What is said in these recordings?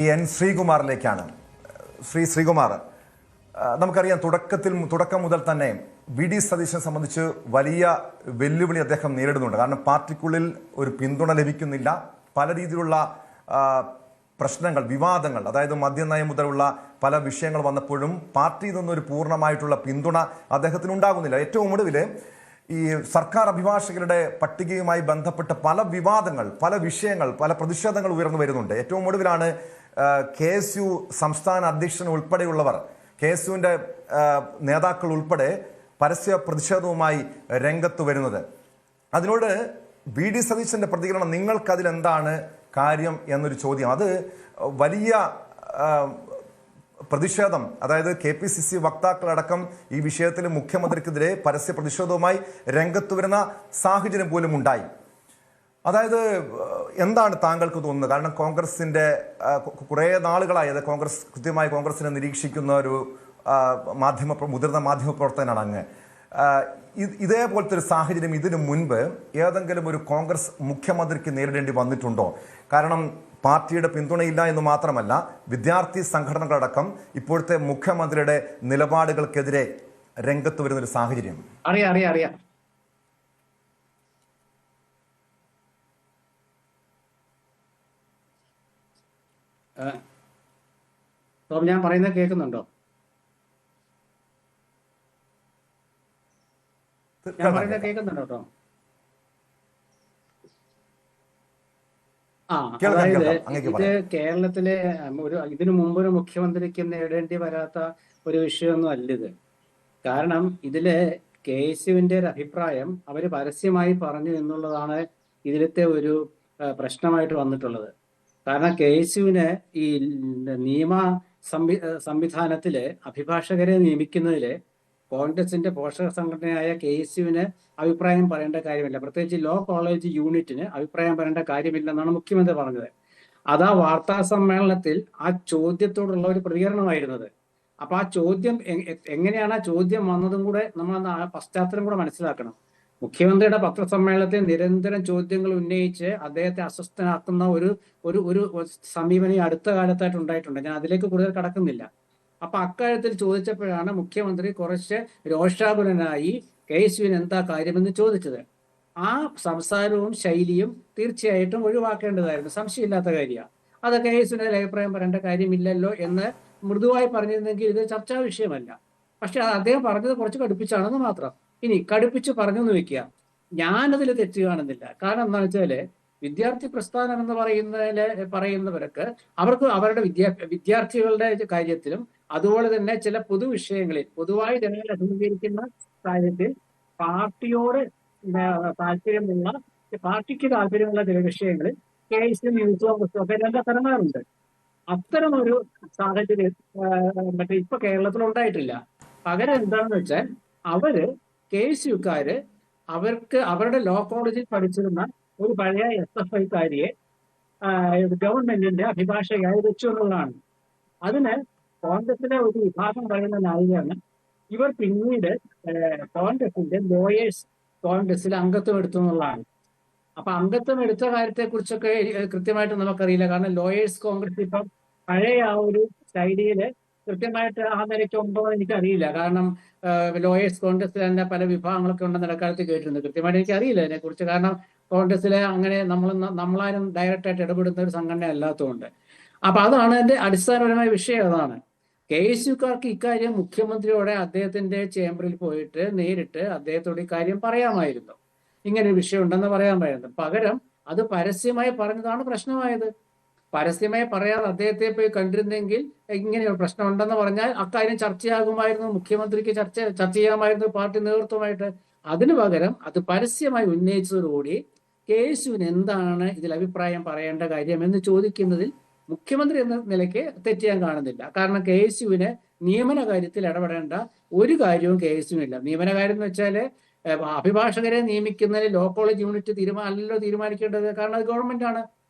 N ശ്രീകുമാറിലേക്കാണ്. Sreekumar, നമുക്കറിയാം തുടക്കം മുതൽ തന്നെ വി ഡി സതീശനെ സംബന്ധിച്ച് വലിയ വെല്ലുവിളി അദ്ദേഹം നേരിടുന്നുണ്ട്. കാരണം പാർട്ടിക്കുള്ളിൽ ഒരു പിന്തുണ ലഭിക്കുന്നില്ല. പല രീതിയിലുള്ള പ്രശ്നങ്ങൾ, വിവാദങ്ങൾ, അതായത് മദ്യനയം മുതലുള്ള പല വിഷയങ്ങൾ വന്നപ്പോഴും പാർട്ടിയിൽ നിന്നൊരു പൂർണ്ണമായിട്ടുള്ള പിന്തുണ അദ്ദേഹത്തിന് ഉണ്ടാകുന്നില്ല. ഏറ്റവും ഒടുവിൽ ഈ സർക്കാർ അഭിഭാഷകരുടെ പട്ടികയുമായി ബന്ധപ്പെട്ട പല വിവാദങ്ങൾ, പല വിഷയങ്ങൾ, പല പ്രതിഷേധങ്ങൾ ഉയർന്നു വരുന്നുണ്ട്. ഏറ്റവും ഒടുവിലാണ് KSU സംസ്ഥാന അധ്യക്ഷൻ ഉൾപ്പെടെയുള്ളവർ, KSUവിൻ്റെ നേതാക്കൾ ഉൾപ്പെടെ പരസ്യ പ്രതിഷേധവുമായി രംഗത്ത് വരുന്നത്. അതിനോട് വി ഡി സതീശൻ്റെ പ്രതികരണം, നിങ്ങൾക്കതിലെന്താണ് കാര്യം എന്നൊരു ചോദ്യം. അത് വലിയ പ്രതിഷേധം, അതായത് KPCC വക്താക്കളടക്കം ഈ വിഷയത്തിൽ മുഖ്യമന്ത്രിക്കെതിരെ പരസ്യ പ്രതിഷേധവുമായി രംഗത്ത് വരുന്ന സാഹചര്യം പോലും ഉണ്ടായി. അതായത് എന്താണ് താങ്കൾക്ക് തോന്നുന്നത്? കാരണം കോൺഗ്രസിൻ്റെ കുറേ നാളുകളായി, അത് കൃത്യമായി കോൺഗ്രസിനെ നിരീക്ഷിക്കുന്ന ഒരു മുതിർന്ന മാധ്യമ പ്രവർത്തകനാണ് അങ്ങ്. ഇതേപോലത്തെ ഒരു സാഹചര്യം ഇതിനു മുൻപ് ഏതെങ്കിലും ഒരു കോൺഗ്രസ് മുഖ്യമന്ത്രിക്ക് നേരിടേണ്ടി വന്നിട്ടുണ്ടോ? കാരണം പാർട്ടിയുടെ പിന്തുണയില്ല എന്ന് മാത്രമല്ല, വിദ്യാർത്ഥി സംഘടനകളടക്കം ഇപ്പോഴത്തെ മുഖ്യമന്ത്രിയുടെ നിലപാടുകൾക്കെതിരെ രംഗത്ത് വരുന്നൊരു സാഹചര്യം. അറിയാം ഞാൻ പറയുന്നത് കേൾക്കുന്നുണ്ടോ? ഞാൻ പറയുന്നത് കേൾക്കുന്നുണ്ടോ കേട്ടോ? അതായത് ഇത് കേരളത്തിലെ ഇതിനു മുമ്പ് ഒരു മുഖ്യമന്ത്രിക്ക് നേടേണ്ടി വരാത്ത ഒരു വിഷയമൊന്നും അല്ല ഇത്. കാരണം ഇതില് KSUവിന്റെ ഒരു അഭിപ്രായം അവര് പരസ്യമായി പറഞ്ഞു എന്നുള്ളതാണ് ഇതിലത്തെ ഒരു പ്രശ്നമായിട്ട് വന്നിട്ടുള്ളത്. കാരണം KSUവിന് ഈ നിയമ സംവിധാനത്തില് അഭിഭാഷകരെ നിയമിക്കുന്നതില് കോൺഗ്രസിന്റെ പോഷക സംഘടനയായ KSUവിന് അഭിപ്രായം പറയേണ്ട കാര്യമില്ല. പ്രത്യേകിച്ച് ലോ കോളേജ് യൂണിറ്റിന് അഭിപ്രായം പറയേണ്ട കാര്യമില്ലെന്നാണ് മുഖ്യമന്ത്രി പറഞ്ഞത്. അത് ആ വാർത്താ സമ്മേളനത്തിൽ ആ ചോദ്യത്തോടുള്ള ഒരു പ്രതികരണമായിരുന്നത്. അപ്പൊ ആ ചോദ്യം എങ്ങനെയാണ് ആ ചോദ്യം വന്നതും കൂടെ നമ്മൾ ആ പശ്ചാത്തലം കൂടെ മനസ്സിലാക്കണം. മുഖ്യമന്ത്രിയുടെ പത്രസമ്മേളനത്തിൽ നിരന്തരം ചോദ്യങ്ങൾ ഉന്നയിച്ച് അദ്ദേഹത്തെ അസ്വസ്ഥനാക്കുന്ന ഒരു സമീപനം അടുത്ത കാലത്തായിട്ട് ഉണ്ടായിട്ടുണ്ട്. ഞാൻ അതിലേക്ക് കൂടുതൽ കടക്കുന്നില്ല. അപ്പൊ അക്കാര്യത്തിൽ ചോദിച്ചപ്പോഴാണ് മുഖ്യമന്ത്രി കുറച്ച് രോഷാകുലനായി KSUവിന് എന്താ കാര്യമെന്ന് ചോദിച്ചത്. ആ സംസാരവും ശൈലിയും തീർച്ചയായിട്ടും ഒഴിവാക്കേണ്ടതായിരുന്നു, സംശയമില്ലാത്ത കാര്യമാണ്. അത് KSUവിന്റെ അഭിപ്രായം പറയേണ്ട കാര്യമില്ലല്ലോ എന്ന് മൃദുവായി പറഞ്ഞിരുന്നെങ്കിൽ ഇത് ചർച്ചാ വിഷയമല്ല. പക്ഷെ അദ്ദേഹം പറഞ്ഞത് കുറച്ച് കടുപ്പിച്ചാണെന്ന് മാത്രം. ഇനി കടുപ്പിച്ച് പറഞ്ഞെന്ന് വെക്കുക, ഞാനതിൽ തെറ്റ് കാണുന്നില്ല. കാരണം എന്താണെന്ന് വെച്ചാല് വിദ്യാർത്ഥി പ്രസ്ഥാനം എന്ന് പറയുന്നവർക്ക് അവർക്ക് അവരുടെ വിദ്യാർത്ഥികളുടെ കാര്യത്തിലും അതുപോലെ തന്നെ ചില പൊതുവിഷയങ്ങളിൽ പൊതുവായി ജനങ്ങളെ അഭിമുഖീകരിക്കുന്ന കാര്യത്തിൽ പാർട്ടിക്ക് താല്പര്യമുള്ള ചില വിഷയങ്ങളിൽ KSU യൂത്ത് കോൺഗ്രസും ഒക്കെ രംഗത്തിറങ്ങാറുണ്ട്. അത്തരമൊരു സാഹചര്യം ഇപ്പൊ കേരളത്തിൽ ഉണ്ടായിട്ടില്ല. പകരം എന്താണെന്ന് വെച്ചാൽ അവര് KSUക്കാര് അവരുടെ ലോ കോളേജിൽ പഠിച്ചിരുന്ന ഒരു പഴയ SFIക്കാരിയെ ഗവൺമെന്റിന്റെ അഭിഭാഷകയായി വെച്ചു എന്നുള്ളതാണ്. അതിന് കോൺഗ്രസിലെ ഒരു വിഭാഗം പറയുന്ന ന്യായീകരണം ഇവർ പിന്നീട് കോൺഗ്രസിന്റെ ലോയേഴ്സ് കോൺഗ്രസിൽ അംഗത്വം എടുത്തു എന്നുള്ളതാണ്. അപ്പൊ അംഗത്വം എടുത്ത കാര്യത്തെ കുറിച്ചൊക്കെ കൃത്യമായിട്ട് നമുക്കറിയില്ല. കാരണം ലോയേഴ്സ് കോൺഗ്രസ് ഇപ്പം പഴയ ആ ഒരു ശൈലിയില് കൃത്യമായിട്ട് ആ നിലയ്ക്ക് ഉണ്ടോ എന്ന് എനിക്കറിയില്ല. കാരണം ലോയേഴ്സ് കോൺഗ്രസിൽ തന്നെ പല വിഭാഗങ്ങളൊക്കെ ഉണ്ടെന്ന് ഇടക്കാലത്ത് കേട്ടിട്ടുണ്ട്. കൃത്യമായിട്ട് എനിക്ക് അറിയില്ല അതിനെക്കുറിച്ച്. കാരണം കോൺഗ്രസിലെ അങ്ങനെ നമ്മളാരും ഡയറക്റ്റായിട്ട് ഇടപെടുന്ന ഒരു സംഘടന അല്ലാത്തതുകൊണ്ട്. അപ്പൊ അതാണ് എന്റെ അടിസ്ഥാനപരമായ വിഷയം. അതാണ് KSUക്കാർക്ക് ഇക്കാര്യം മുഖ്യമന്ത്രിയോടെ അദ്ദേഹത്തിന്റെ ചേംബറിൽ പോയിട്ട് നേരിട്ട് അദ്ദേഹത്തോട് ഇക്കാര്യം പറയാമായിരുന്നു. ഇങ്ങനെ ഒരു വിഷയം ഉണ്ടെന്ന് പറയാമായിരുന്നു. പകരം അത് പരസ്യമായി പറഞ്ഞതാണ് പ്രശ്നമായത്. പരസ്യമായി പറയാതെ അദ്ദേഹത്തെ പോയി കണ്ടിരുന്നെങ്കിൽ ഇങ്ങനെ ഒരു പ്രശ്നം ഉണ്ടെന്ന് പറഞ്ഞാൽ അക്കാര്യം ചർച്ചയാകുമായിരുന്നു, മുഖ്യമന്ത്രിക്ക് ചർച്ച ചെയ്യാമായിരുന്നു പാർട്ടി നേതൃത്വമായിട്ട്. അതിനു പകരം അത് പരസ്യമായി ഉന്നയിച്ചതോടുകൂടി KSUവിന് എന്താണ് ഇതിൽ അഭിപ്രായം പറയേണ്ട കാര്യം എന്ന് ചോദിക്കുന്നതിൽ മുഖ്യമന്ത്രി എന്ന നിലയ്ക്ക് തെറ്റ് ഞാൻ കാണുന്നില്ല. കാരണം KSUവിന് നിയമന കാര്യത്തിൽ ഇടപെടേണ്ട ഒരു കാര്യവും KSUവിനില്ല. നിയമന കാര്യം എന്ന് വെച്ചാല് അഭിഭാഷകരെ നിയമിക്കുന്നതിൽ ലോ കോളേജ് യൂണിറ്റ് തീരുമാനിക്കേണ്ടത്. കാരണം അത് ഗവൺമെന്റ് ആണ്.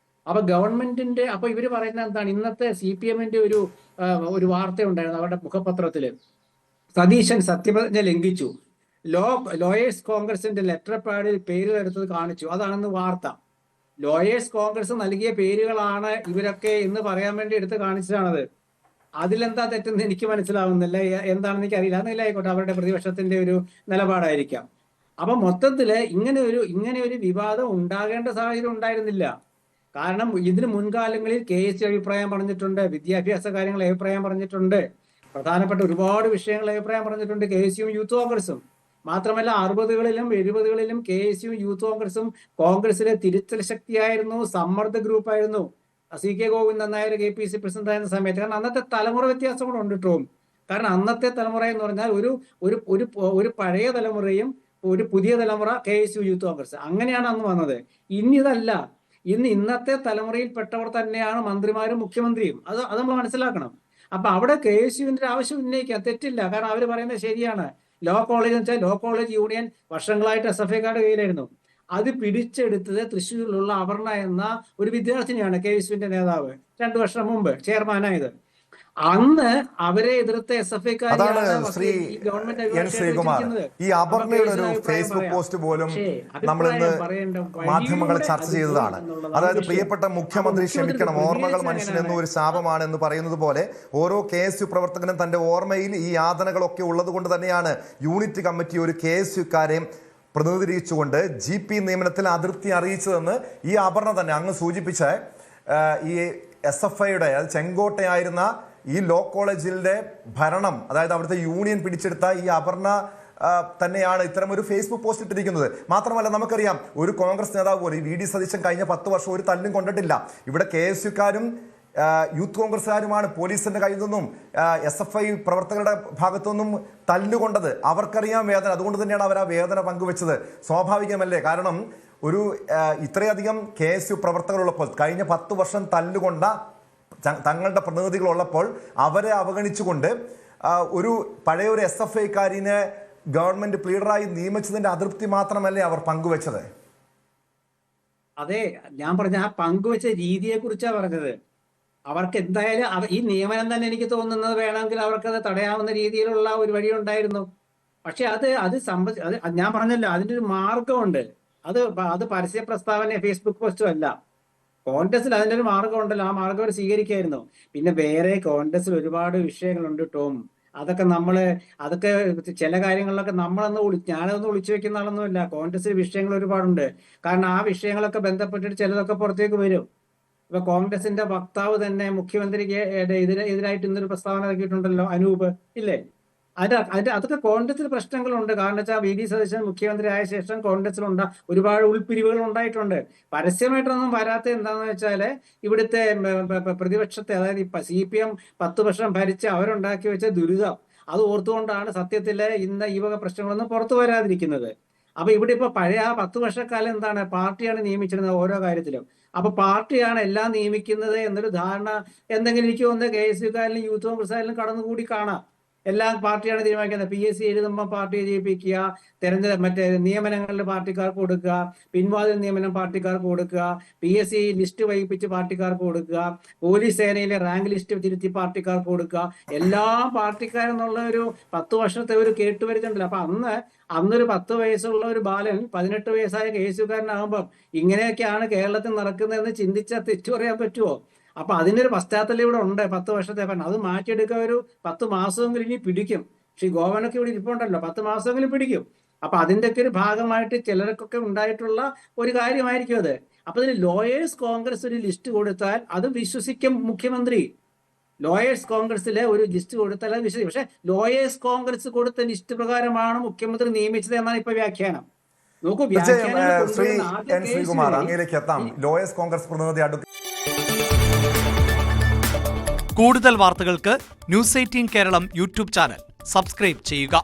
അപ്പൊ ഗവൺമെന്റിന്റെ ഇവര് പറയുന്നത് എന്താണ്? ഇന്നത്തെ CPMന്റെ ഒരു വാർത്ത ഉണ്ടായിരുന്നു അവരുടെ മുഖപത്രത്തില്. സതീശൻ സത്യപ്രതിജ്ഞ ലംഘിച്ചു, ലോയേഴ്സ് കോൺഗ്രസിന്റെ ലെറ്റർ പാഡിൽ പേര് എടുത്തത് കാണിച്ചു. അതാണെന്ന് വാർത്ത. ലോയേഴ്സ് കോൺഗ്രസ് നൽകിയ പേരുകളാണ് ഇവരൊക്കെ എന്ന് പറയാൻ വേണ്ടി എടുത്ത് കാണിച്ചതാണത്. അതിലെന്താ തെറ്റെന്ന് എനിക്ക് മനസ്സിലാവുന്നില്ല. എന്താണെന്ന് എനിക്ക് അറിയില്ല. എന്നില്ലായിക്കോട്ടെ, അവരുടെ പ്രതിപക്ഷത്തിന്റെ ഒരു നിലപാടായിരിക്കാം. അപ്പൊ മൊത്തത്തില് ഇങ്ങനെ ഒരു വിവാദം ഉണ്ടാകേണ്ട സാഹചര്യം ഉണ്ടായിരുന്നില്ല. കാരണം ഇതിന് മുൻകാലങ്ങളിൽ KSU അഭിപ്രായം പറഞ്ഞിട്ടുണ്ട്, വിദ്യാഭ്യാസ കാര്യങ്ങൾ അഭിപ്രായം പറഞ്ഞിട്ടുണ്ട്, പ്രധാനപ്പെട്ട ഒരുപാട് വിഷയങ്ങൾ അഭിപ്രായം പറഞ്ഞിട്ടുണ്ട് KSU യൂത്ത് കോൺഗ്രസും. മാത്രമല്ല 60കളിലും 70കളിലും KSU യൂത്ത് കോൺഗ്രസും കോൺഗ്രസിലെ തിരുത്തൽ ശക്തിയായിരുന്നു, സമ്മർദ്ദ ഗ്രൂപ്പായിരുന്നു. CK Govindan Nair KPC president ആയിരുന്ന സമയത്ത്. കാരണം അന്നത്തെ തലമുറ വ്യത്യാസം കൂടെ ഉണ്ട് കേട്ടോ. കാരണം അന്നത്തെ തലമുറ എന്ന് പറഞ്ഞാൽ ഒരു പഴയ തലമുറയും ഒരു പുതിയ തലമുറ KSU യൂത്ത് കോൺഗ്രസ്, അങ്ങനെയാണ് അന്ന് വന്നത്. ഇന്നിതല്ല. ഇന്നത്തെ തലമുറയിൽപ്പെട്ടവർ തന്നെയാണ് മന്ത്രിമാരും മുഖ്യമന്ത്രിയും. അത് നമ്മൾ മനസ്സിലാക്കണം. അപ്പൊ അവിടെ KSUവിന്റെ ആവശ്യം ഉന്നയിക്കാം, തെറ്റില്ല. കാരണം അവർ പറയുന്നത് ശരിയാണ്. ലോ കോളേജ് എന്ന് വെച്ചാൽ ലോ കോളേജ് യൂണിയൻ വർഷങ്ങളായിട്ട് SFIക്കാരുടെ കയ്യിലായിരുന്നു. അത് പിടിച്ചെടുത്തത് തൃശ്ശൂരിലുള്ള അപർണ എന്ന ഒരു വിദ്യാർത്ഥിനിയാണ് KSUവിന്റെ നേതാവ്, 2 വർഷം മുമ്പ് ചെയർമാനായത്. അന്ന് അവരെ എതിർത്ത ശ്രീകുമാർ, ഈ അപർണയുടെ ഒരു ഫേസ്ബുക്ക് പോസ്റ്റ് പോലും നമ്മൾ ഇന്ന് മാധ്യമങ്ങൾ ചർച്ച ചെയ്തതാണ്. അതായത് പ്രിയപ്പെട്ട മുഖ്യമന്ത്രി ക്ഷമിക്കണം, ഓർമ്മകൾ മനുഷ്യനെന്നും ഒരു ശാപമാണ് എന്ന് പറയുന്നത് പോലെ ഓരോ KSU പ്രവർത്തകനും തന്റെ ഓർമ്മയിൽ ഈ യാതനകളൊക്കെ ഉള്ളത് കൊണ്ട് തന്നെയാണ് യൂണിറ്റ് കമ്മിറ്റി ഒരു KSUക്കാരെ പ്രതിനിധീകരിച്ചുകൊണ്ട് GP നിയമനത്തിൽ അതൃപ്തി അറിയിച്ചതെന്ന് ഈ അപർണ തന്നെ അങ്ങ് സൂചിപ്പിച്ച ഈ SFIയുടെ ചെങ്കോട്ടയായിരുന്ന ഈ ലോ കോളേജിന്റെ ഭരണം, അതായത് അവിടുത്തെ യൂണിയൻ പിടിച്ചെടുത്ത ഈ അപർണ തന്നെയാണ് ഇത്തരം ഒരു ഫേസ്ബുക്ക് പോസ്റ്റ് ഇട്ടിരിക്കുന്നത്. മാത്രമല്ല നമുക്കറിയാം, ഒരു കോൺഗ്രസ് നേതാവ് പോലും ഈ VD സതീശൻ കഴിഞ്ഞ 10 വർഷം ഒരു തല്ലും കൊണ്ടിട്ടില്ല. ഇവിടെ KSUക്കാരും യൂത്ത് കോൺഗ്രസ്സുകാരുമാണ് പോലീസിന്റെ കയ്യിൽ നിന്നും SFI പ്രവർത്തകരുടെ ഭാഗത്തുനിന്നും തല്ലുകൊണ്ടത്. അവർക്കറിയാം വേദന, അതുകൊണ്ട് തന്നെയാണ് അവർ ആ വേദന പങ്കുവെച്ചത്. സ്വാഭാവികമല്ലേ? കാരണം ഒരു ഇത്രയധികം KSU പ്രവർത്തകരുള്ളപ്പോൾ, കഴിഞ്ഞ 10 വർഷം തല്ലുകൊണ്ട തങ്ങളുടെ പ്രതിനിധികളുള്ളപ്പോൾ അവരെ അവഗണിച്ചുകൊണ്ട് ഒരു പഴയ ഒരു SFIക്കാരിനെ ഗവൺമെന്റ് ലീഡറായി നിയമിച്ചതിന്റെ അതൃപ്തി മാത്രമല്ലേ അവർ പങ്കുവെച്ചത്? അതെ, ഞാൻ പറഞ്ഞ ആ പങ്കുവെച്ച രീതിയെ കുറിച്ചാണ് പറഞ്ഞത്. അവർക്ക് എന്തായാലും ഈ നിയമനം തന്നെ എനിക്ക് തോന്നുന്നത് വേണമെങ്കിൽ അവർക്കത് തടയാവുന്ന രീതിയിലുള്ള ഒരു വഴി ഉണ്ടായിരുന്നു. പക്ഷെ അത് ഞാൻ പറഞ്ഞല്ലോ, അതിൻ്റെ ഒരു മാർഗമുണ്ട്. അത് പരസ്യ പ്രസ്താവന ഫേസ്ബുക്ക് പോസ്റ്റും അല്ല. കോൺഗ്രസിൽ അതിൻ്റെ ഒരു മാർഗം ഉണ്ടല്ലോ, ആ മാർഗം അവർ സ്വീകരിക്കായിരുന്നു. പിന്നെ വേറെ കോൺഗ്രസിൽ ഒരുപാട് വിഷയങ്ങളുണ്ട് ടോം. അതൊക്കെ ചില കാര്യങ്ങളിലൊക്കെ ഞാനതൊന്നും ഒളിച്ചു വെക്കുന്ന ആളൊന്നുമില്ല. കോൺഗ്രസിൽ വിഷയങ്ങൾ ഒരുപാടുണ്ട്. കാരണം ആ വിഷയങ്ങളൊക്കെ ബന്ധപ്പെട്ടിട്ട് ചിലതൊക്കെ പുറത്തേക്ക് വരും. ഇപ്പൊ കോൺഗ്രസിന്റെ വക്താവ് തന്നെ മുഖ്യമന്ത്രിക്ക് എതിരായിട്ട് ഇന്നൊരു പ്രസ്താവന ഇറക്കിയിട്ടുണ്ടല്ലോ, അനൂപ് ഇല്ലേ? അതൊക്കെ കോൺഗ്രസിൽ പ്രശ്നങ്ങളുണ്ട്. കാരണം വെച്ചാൽ VD സതീശൻ മുഖ്യമന്ത്രി ആയ ശേഷം കോൺഗ്രസിലുണ്ട് ഒരുപാട് ഉൾപിരിവുകൾ ഉണ്ടായിട്ടുണ്ട്. പരസ്യമായിട്ടൊന്നും വരാത്ത എന്താണെന്ന് വെച്ചാല് ഇവിടുത്തെ പ്രതിപക്ഷത്തെ, അതായത് CPM 10 വർഷം ഭരിച്ച് അവരുണ്ടാക്കി വെച്ച ദുരിതം, അത് ഓർത്തുകൊണ്ടാണ് സത്യത്തില് ഇന്ന് ഈ വക പ്രശ്നങ്ങളൊന്നും പുറത്തു വരാതിരിക്കുന്നത്. അപ്പൊ ഇവിടെ ഇപ്പൊ പഴയ 10 വർഷക്കാലം എന്താണ്, പാർട്ടിയാണ് നിയമിച്ചിരുന്നത് ഓരോ കാര്യത്തിലും. അപ്പൊ പാർട്ടിയാണ് എല്ലാം നിയമിക്കുന്നത് എന്നൊരു ധാരണ എന്തെങ്കിലും എനിക്ക് തോന്നുന്നത് KSUക്കാരിലും യൂത്ത് കോൺഗ്രസ്സുകാരിലും കടന്നുകൂടി കാണാം. എല്ലാം പാർട്ടിയാണ് തീരുമാനിക്കുന്നത്. PSC എഴുതുമ്പോൾ പാർട്ടിയെ ജയിപ്പിക്കുക, നിയമനങ്ങളിൽ പാർട്ടിക്കാർക്ക് കൊടുക്കുക, പിൻവാതിൽ നിയമനം പാർട്ടിക്കാർക്ക് കൊടുക്കുക, PSC ലിസ്റ്റ് വൈകിപ്പിച്ച് പാർട്ടിക്കാർക്ക് കൊടുക്കുക, പോലീസ് സേനയിലെ റാങ്ക് ലിസ്റ്റ് തിരുത്തി പാർട്ടിക്കാർക്ക് കൊടുക്കുക, എല്ലാം പാർട്ടിക്കാരെന്നുള്ള ഒരു 10 വർഷത്തെ ഒരു കേട്ടുവരുത്തുണ്ടല്ലോ. അപ്പൊ അന്നൊരു 10 വയസ്സുള്ള ഒരു ബാലൻ 18 വയസ്സായ KSUക്കാരനാകുമ്പം ഇങ്ങനെയൊക്കെയാണ് കേരളത്തിൽ നടക്കുന്നതെന്ന് ചിന്തിച്ചാൽ തെറ്റു പറയാൻ പറ്റുമോ? അപ്പൊ അതിനൊരു പശ്ചാത്തലം ഇവിടെ ഉണ്ട്. 10 വർഷത്തെ ഭരണം അത് മാറ്റിയെടുക്കാൻ ഒരു 10 മാസമെങ്കിലും ഇനി പിടിക്കും. പക്ഷെ ഗോവനൊക്കെ ഇവിടെ ഇരിപ്പുണ്ടല്ലോ, 10 മാസമെങ്കിലും പിടിക്കും. അപ്പൊ അതിൻ്റെയൊക്കെ ഒരു ഭാഗമായിട്ട് ചിലർക്കൊക്കെ ഉണ്ടായിട്ടുള്ള ഒരു കാര്യമായിരിക്കും അത്. അപ്പൊ ഇതിന് ലോയേഴ്സ് കോൺഗ്രസ് ഒരു ലിസ്റ്റ് കൊടുത്താൽ അത് വിശ്വസിക്കും മുഖ്യമന്ത്രി. ലോയേഴ്സ് കോൺഗ്രസിലെ ഒരു ലിസ്റ്റ് കൊടുത്താൽ അത് വിശ്വസിക്കും. പക്ഷെ ലോയേഴ്സ് കോൺഗ്രസ് കൊടുത്ത ലിസ്റ്റ് പ്രകാരമാണ് മുഖ്യമന്ത്രി നിയമിച്ചത് എന്നാണ് ഇപ്പൊ വ്യാഖ്യാനം. നോക്കൂ, ശ്രീകുമാർ അങ്ങയിലേക്ക് എത്താം. ലോയേഴ്സ് കോൺഗ്രസ് പ്രതിനിധി കൂടുതൽ വാർത്തകൾക്ക് News 18 Keralam YouTube channel subscribe ചെയ്യുക.